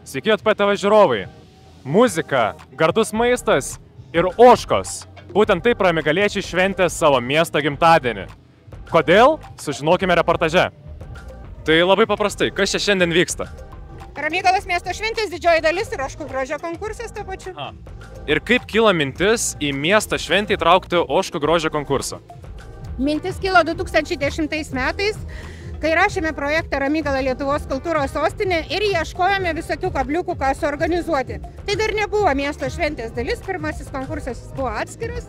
Sveiki JPTV žiūrovai. Muzika, gardus maistas ir ožkos. Būtent taip ramigaliečiai šventė savo miesto gimtadienį. Kodėl? Sužinokime reportaže. Tai labai paprastai, kas čia šiandien vyksta? Ramygalos miesto šventės didžioji dalis ir ožkų grožio konkursas to pačiu. Ir kaip kilo mintis į miesto šventę įtraukti ožkų grožio konkursą? Mintis kilo 2010 metais, kai rašėme projektą Ramygala Lietuvos kultūros sostinė ir ieškojome visokių kabliukų, ką suorganizuoti. Tai dar nebuvo miesto šventės dalis, pirmasis konkursas buvo atskiras,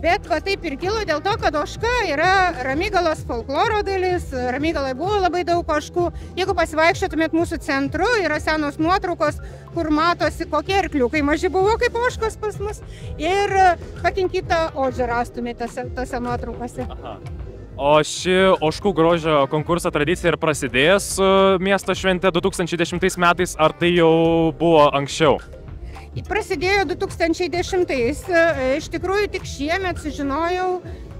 bet va taip ir kilo dėl to, kad ožka yra Ramygalos folkloro dalis, Ramygalai buvo labai daug ožkų. Jeigu pasivaikščiotumėt mūsų centru, yra senos nuotraukos, kur matosi kokie arkliukai maži buvo kaip ožkos pas mus ir pakinkytą ožį rastumėte tose nuotraukose. O ši ožkų grožio konkurso tradicija ir prasidėjęs su miesto šventė 2010 metais, ar tai jau buvo anksčiau? Prasidėjo 2010-ais, iš tikrųjų tik šiemet sužinojau,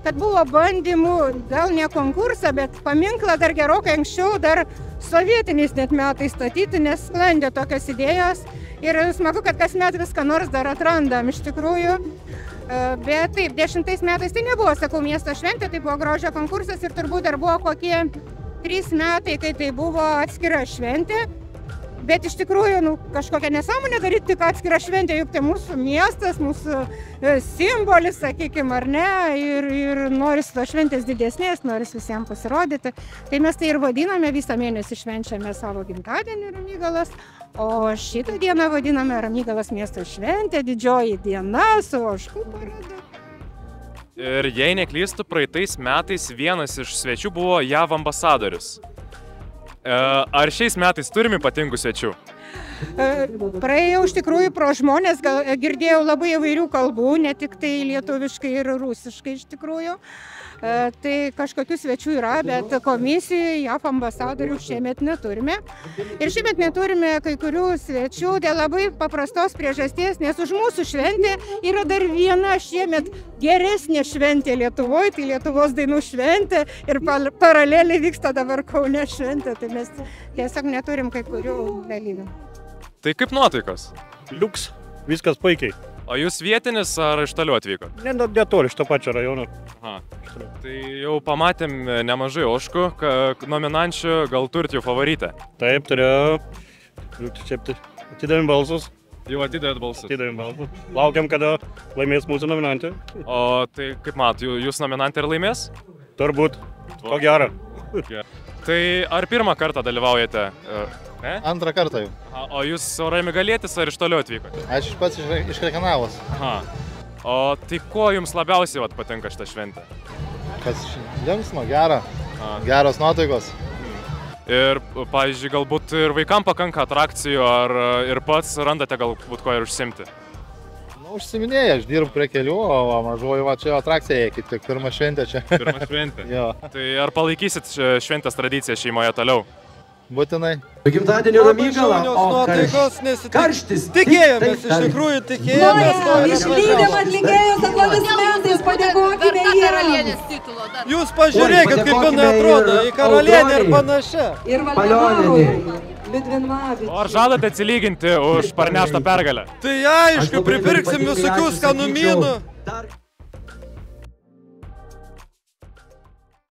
kad buvo bandymų, gal ne konkursą, bet paminklą dar gerokai anksčiau, dar sovietiniais net metais statyti, nes sklandė tokios idėjos ir smagu, kad kasmet viską nors dar atrandam iš tikrųjų. Bet taip, 10 metais tai nebuvo, sakau, miesto šventė, tai buvo grožio konkursas ir turbūt dar buvo kokie 3 metai, kai tai buvo atskira šventė. Bet iš tikrųjų, kažkokią nesąmonę daryti tik atskirą šventę, juk tai mūsų miestas, mūsų simbolis, sakykime, ar ne, ir noris to šventės didesnės, noris visiems pasirodyti. Tai mes tai ir vadiname, visą mėnesį švenčiame savo gimtadienį Ramygalos, o šitą dieną vadiname Ramygalos miesto šventė, didžioji diena su ožkų paradu. Ir jei neklystu, praeitais metais vienas iš svečių buvo JAV ambasadorius. Ar šiais metais turime ypatingų svečių? Praėjau iš tikrųjų pro žmonės, girdėjau labai įvairių kalbų, ne tik tai lietuviškai ir rusiškai iš tikrųjų. Tai kažkokių svečių yra, bet komisijoje JAV ambasadorių šiemet neturime. Ir šiemet neturime kai kurių svečių dėl labai paprastos priežasties, nes už mūsų šventę yra dar viena šiemet geresnė šventė Lietuvoje, tai Lietuvos dainų šventė ir paraleliai vyksta dabar Kaune šventė, tai mes tiesiog neturim kai kurių dalyvių. Tai kaip nuotaikos? Liuks, viskas puikiai. O jūs vietinis ar iš toliau atvyko? Netoli, iš to pačio rajono. Tai jau pamatėm nemažai ožkų, nominančių, gal turit jų favoritę? Taip, turėjau. Atidavėm balsus. Jau atidavėt balsus? Atidavėm balsus. Laukiam, kada laimės mūsų nominantė. O tai kaip mat, jūs nominantė ir laimės? Turbūt. Ko gero. Tai ar pirmą kartą dalyvaujate? Ne? Antrą kartą jau. O jūs ramigalietis ar iš toliau atvykote? Aš pats iš Krekenavos. O tai ko jums labiausiai patinka šitą šventę? Kas linksma, gera, geros nuotaikos. Ir, pavyzdžiui, galbūt ir vaikams pakanka atrakcijų, ar ir pats randate galbūt ko ir užsimti? Užsiminėjai, aš dirbu prie kelių, o mažoji va čia atrakcija, kaip tik pirmą šventę čia. Pirmą šventę? Jo. Tai ar palaikysit šventės tradiciją šeimoje toliau? Būtinai. Gimtadienio Ramygala, o karštis. Tikėjomės, iš tikrųjų tikėjomės. Išlydėm atlikėjus aplodismentais, padėkokime karalienės titulo dar. Jūs pažiūrėkit, kaip jinai atrodo, į karalienę ir panašią. Ir Palioninį, Liudvinvavičių. Ar žadate atsilyginti už parneštą pergalę? Tai aišku, pripirksim visokių skanumynų.